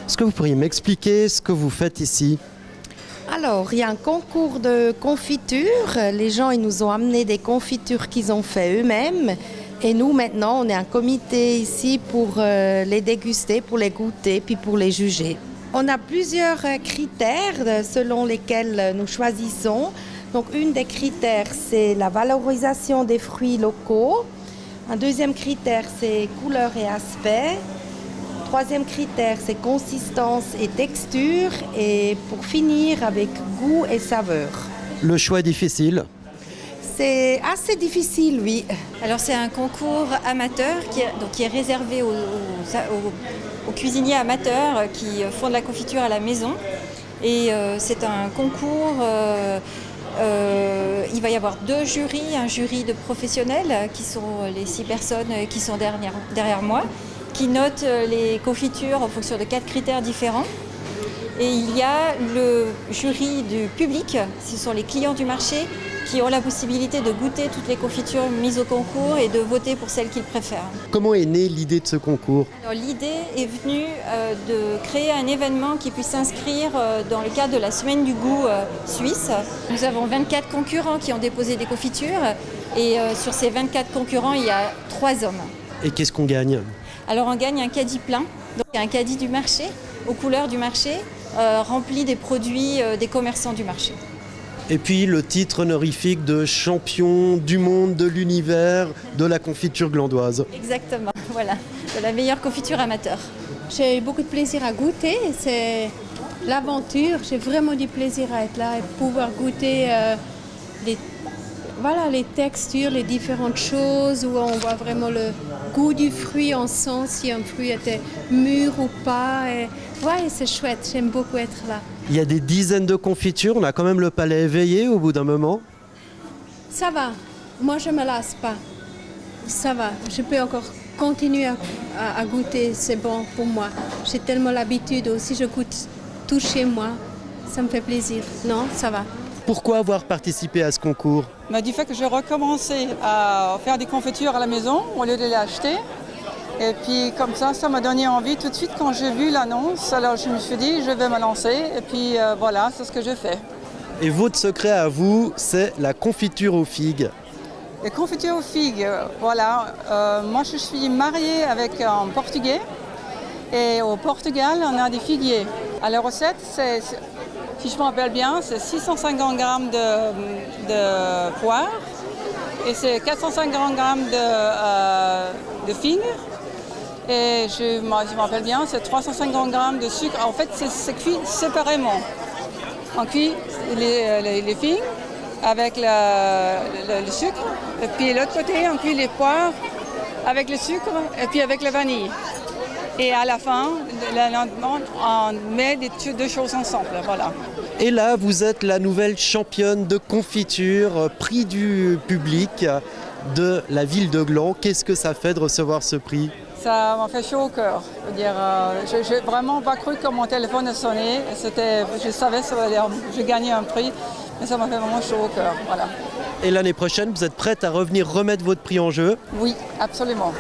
Est-ce que vous pourriez m'expliquer ce que vous faites ici? Alors, il y a un concours de confiture. Les gens, ils nous ont amené des confitures qu'ils ont fait eux-mêmes. Et nous, maintenant, on est un comité ici pour les déguster, pour les goûter, puis pour les juger. On a plusieurs critères selon lesquels nous choisissons. Donc, une des critères, c'est la valorisation des fruits locaux. Un deuxième critère, c'est couleur et aspect. Troisième critère, c'est consistance et texture. Et pour finir, avec goût et saveur. Le choix est difficile. C'est assez difficile, oui. Alors c'est un concours amateur qui est réservé aux cuisiniers amateurs qui font de la confiture à la maison. Et c'est un concours, il va y avoir 2 jurys, un jury de professionnels qui sont les 6 personnes qui sont derrière moi, qui notent les confitures en fonction de 4 critères différents. Et il y a le jury du public, ce sont les clients du marché qui ont la possibilité de goûter toutes les confitures mises au concours et de voter pour celles qu'ils préfèrent. Comment est née l'idée de ce concours? Alors, l'idée est venue de créer un événement qui puisse s'inscrire dans le cadre de la Semaine du goût suisse. Nous avons 24 concurrents qui ont déposé des confitures et sur ces 24 concurrents, il y a 3 hommes. Et qu'est-ce qu'on gagne? Alors on gagne un caddie plein, donc un caddie du marché, aux couleurs du marché, rempli des produits des commerçants du marché. Et puis le titre honorifique de champion du monde, de l'univers, de la confiture glandoise. Exactement, voilà, de la meilleure confiture amateur. J'ai eu beaucoup de plaisir à goûter, c'est l'aventure, j'ai vraiment du plaisir à être là et pouvoir goûter les textures, les différentes choses où on voit vraiment le goût du fruit, on sent si un fruit était mûr ou pas. Et ouais, c'est chouette, j'aime beaucoup être là. Il y a des dizaines de confitures, on a quand même le palais éveillé au bout d'un moment. Ça va, moi je me lasse pas. Ça va, je peux encore continuer à goûter, c'est bon pour moi. J'ai tellement l'habitude aussi, je goûte tout chez moi, ça me fait plaisir. Non, ça va. Pourquoi avoir participé à ce concours? Du fait que j'ai recommencé à faire des confitures à la maison au lieu de les acheter. Et puis comme ça m'a donné envie tout de suite quand j'ai vu l'annonce. Alors je me suis dit, je vais me lancer. Et puis voilà, c'est ce que j'ai fait. Et votre secret à vous, c'est la confiture aux figues. Les confitures aux figues, voilà. Moi je suis mariée avec un Portugais. Et au Portugal, on a des figuiers. À la recette, si je me rappelle bien, c'est 650 g de poire et c'est 450 g de figues. Et je me rappelle bien, c'est 350 g de sucre. En fait, c'est cuit séparément. On cuit les figues avec le sucre. Et puis de l'autre côté, on cuit les poires avec le sucre et puis avec la vanille. Et à la fin, on met les 2 choses ensemble, voilà. Et là, vous êtes la nouvelle championne de confiture, prix du public de la ville de Gland. Qu'est-ce que ça fait de recevoir ce prix? Ça m'a fait chaud au cœur. Je n'ai vraiment pas cru quand mon téléphone a sonné. Je savais que je gagnais un prix, mais ça m'a fait vraiment chaud au cœur, voilà. Et l'année prochaine, vous êtes prête à revenir remettre votre prix en jeu? Oui, absolument.